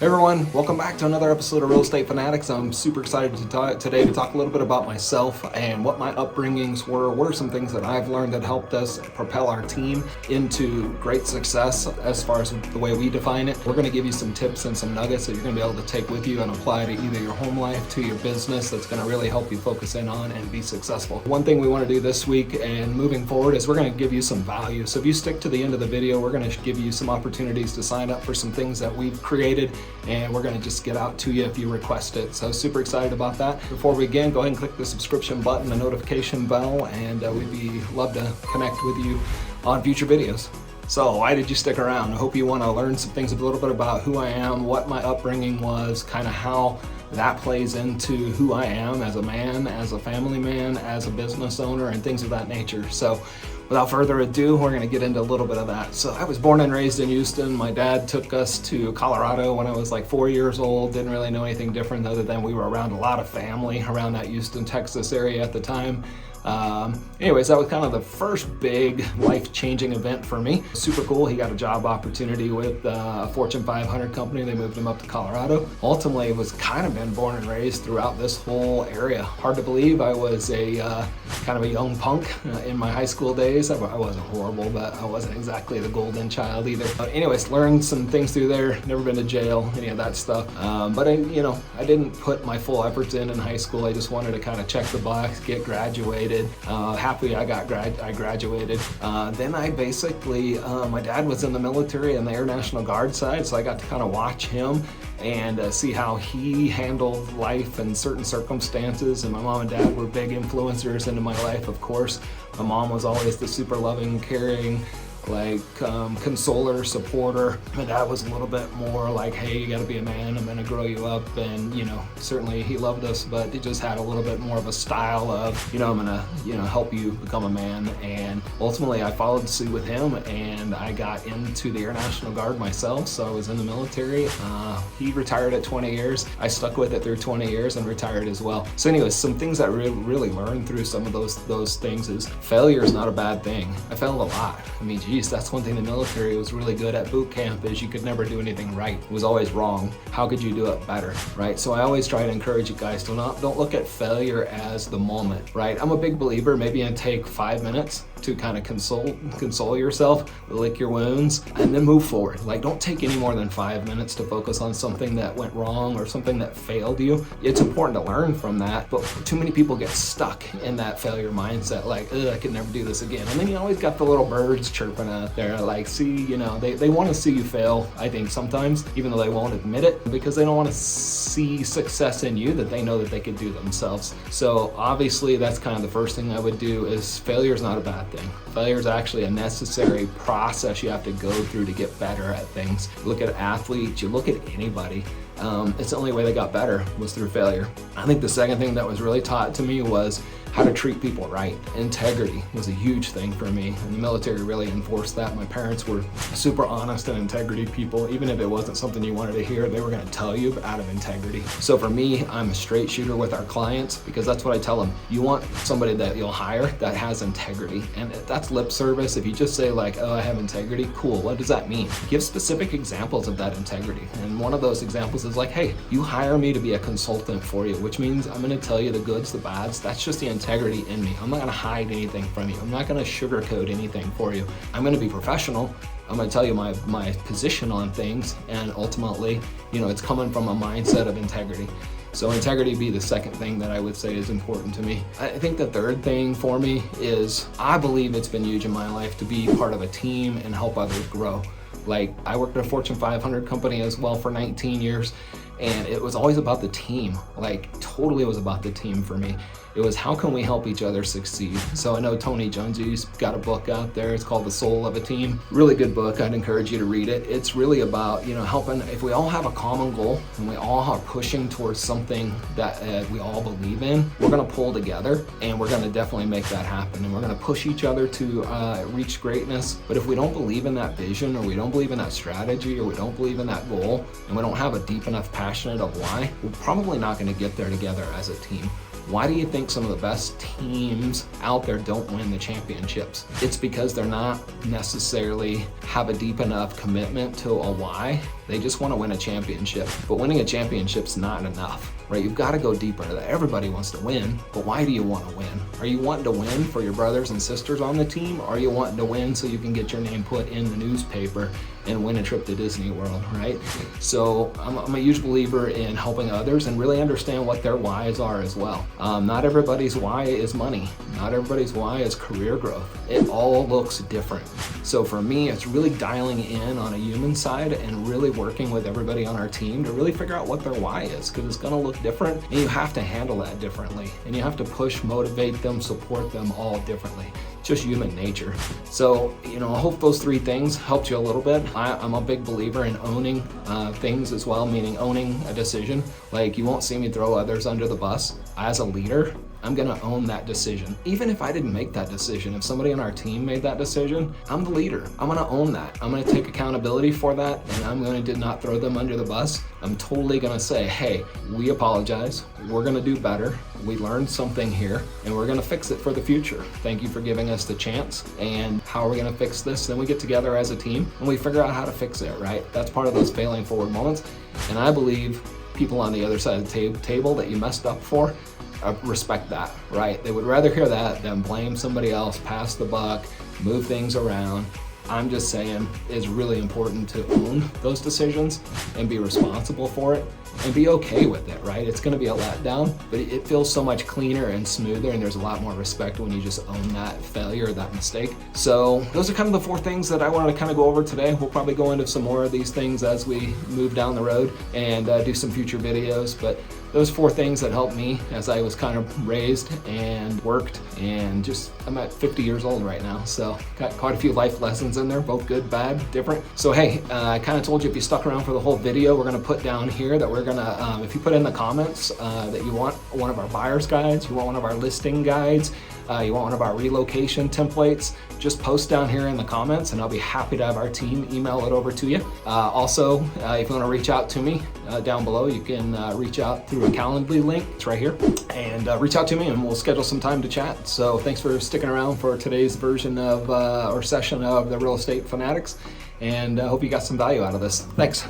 Hey everyone, welcome back to another episode of Real Estate Fanatics. I'm super excited today to talk a little bit about myself and what my upbringings were. What are some things that I've learned that helped us propel our team into great success as far as the way we define it. We're going to give you some tips and some nuggets that you're going to be able to take with you and apply to either your home life, to your business, that's going to really help you focus in on and be successful. One thing we want to do this week and moving forward is we're going to give you some value. So if you stick to the end of the video, we're going to give you some opportunities to sign up for some things that we've created, and we're going to just get out to you if you request it. So super excited about that. Before we begin, go ahead and click the subscription button, the notification bell, and we'd love to connect with you on future videos. So why did you stick around? I hope you want to learn some things, a little bit about who I am, what my upbringing was, kind of how that plays into who I am as a man, as a family man, as a business owner, and things of that nature. So without further ado, we're going to get into a little bit of that. So I was born and raised in Houston. My dad took us to Colorado when I was like 4 years old. Didn't really know anything different other than we were around a lot of family around that Houston, Texas area at the time. Anyways, that was kind of the first big life-changing event for me. Super cool. He got a job opportunity with a Fortune 500 company. They moved him up to Colorado. Ultimately, was kind of been born and raised throughout this whole area. Hard to believe I was a kind of a young punk in my high school days. I wasn't horrible, but I wasn't exactly the golden child either. But anyways, learned some things through there. Never been to jail, any of that stuff. But I didn't put my full efforts in high school. I just wanted to kind of check the box, get graduated. Happy I graduated. Then I basically, my dad was in the military and the Air National Guard side, so I got to kind of watch him and see how he handled life in certain circumstances. And my mom and dad were big influencers into my life, of course. My mom was always the super loving, caring, consoler, supporter. My dad was a little bit more like, hey, you gotta be a man, I'm gonna grow you up. And certainly he loved us, but he just had a little bit more of a style of, I'm gonna help you become a man. And ultimately I followed suit with him, and I got into the Air National Guard myself. So I was in the military. He retired at 20 years. I stuck with it through 20 years and retired as well. So anyways, some things I really learned through some of those things is failure is not a bad thing. I failed a lot. I mean, geez, that's one thing the military was really good at boot camp, is you could never do anything right. It was always wrong. How could you do it better, right? So I always try to encourage you guys to don't look at failure as the moment, right? I'm a big believer, maybe take 5 minutes to kind of console yourself, lick your wounds, and then move forward. Like, don't take any more than 5 minutes to focus on something that went wrong or something that failed you. It's important to learn from that, but too many people get stuck in that failure mindset, like, I could never do this again. And then you always got the little birds chirping out there, like, see, they want to see you fail, I think sometimes, even though they won't admit it, because they don't want to see success in you that they know that they could do themselves. So obviously that's kind of the first thing I would do, is failure is not a bad thing. Failure is actually a necessary process you have to go through to get better at things. Look at athletes, you look at anybody. It's the only way they got better was through failure. I think the second thing that was really taught to me was how to treat people right. Integrity was a huge thing for me, and the military really enforced that. My parents were super honest and integrity people. Even if it wasn't something you wanted to hear, they were going to tell you out of integrity. So for me, I'm a straight shooter with our clients, because that's what I tell them. You want somebody that you'll hire that has integrity, and that's lip service. If you just say like, oh, I have integrity, cool, what does that mean? Give specific examples of that integrity. And one of those examples is like, hey, you hire me to be a consultant for you, which means I'm going to tell you the goods, the bads. That's just the integrity in me. I'm not going to hide anything from you. I'm not going to sugarcoat anything for you. I'm going to be professional. I'm going to tell you my position on things, and ultimately, it's coming from a mindset of integrity. So integrity be the second thing that I would say is important to me. I think the third thing for me is, I believe it's been huge in my life to be part of a team and help others grow. Like, I worked at a Fortune 500 company as well for 19 years, and it was always about the team. Like, totally was about the team for me. It was, how can we help each other succeed? So I know Tony Dungy's got a book out there. It's called The Soul of a Team. Really good book. I'd encourage you to read it. It's really about, helping. If we all have a common goal and we all are pushing towards something that we all believe in, we're going to pull together, and we're going to definitely make that happen. And we're going to push each other to reach greatness. But if we don't believe in that vision, or we don't believe in that strategy, or we don't believe in that goal, and we don't have a deep enough passion of why, we're probably not going to get there together as a team. Why do you think some of the best teams out there don't win the championships? It's because they're not necessarily have a deep enough commitment to a why. They just want to win a championship. But winning a championship's not enough, right? You've got to go deeper. Everybody wants to win, but why do you want to win? Are you wanting to win for your brothers and sisters on the team? Or are you wanting to win so you can get your name put in the newspaper and win a trip to Disney World, right? So I'm a huge believer in helping others and really understand what their whys are as well. Not everybody's why is money. Not everybody's why is career growth. It all looks different. So for me, it's really dialing in on a human side and really working with everybody on our team to really figure out what their why is, because it's going to look different and you have to handle that differently. And you have to push, motivate them, support them all differently. Just human nature. So, I hope those 3 things helped you a little bit. I'm a big believer in owning things as well, meaning owning a decision. Like, you won't see me throw others under the bus. As a leader, I'm gonna own that decision. Even if I didn't make that decision, if somebody on our team made that decision, I'm the leader. I'm gonna own that. I'm gonna take accountability for that, and I'm going to not throw them under the bus. I'm totally gonna say, hey, we apologize. We're gonna do better. We learned something here, and we're gonna fix it for the future. Thank you for giving us the chance. And how are we gonna fix this? Then we get together as a team, and we figure out how to fix it, right? That's part of those failing forward moments. And I believe people on the other side of the table that you messed up for, respect that, right? They would rather hear that than blame somebody else, pass the buck, move things around. I'm just saying it's really important to own those decisions and be responsible for it and be okay with it, right? It's gonna be a letdown, but it feels so much cleaner and smoother, and there's a lot more respect when you just own that failure or that mistake. So those are kind of the 4 things that I wanted to kind of go over today. We'll probably go into some more of these things as we move down the road and do some future videos, but those 4 things that helped me as I was kind of raised and worked, and I'm at 50 years old right now, so got quite a few life lessons in there, both good, bad, different. So hey, I kind of told you if you stuck around for the whole video, we're gonna put down here that we're gonna, if you put in the comments that you want one of our buyer's guides, you want one of our listing guides, you want one of our relocation templates, just post down here in the comments and I'll be happy to have our team email it over to you. Also, if you want to reach out to me down below, you can reach out through a Calendly link. It's right here. And reach out to me and we'll schedule some time to chat. So thanks for sticking around for today's version of or session of the Real Estate Fanatics. And I hope you got some value out of this. Thanks.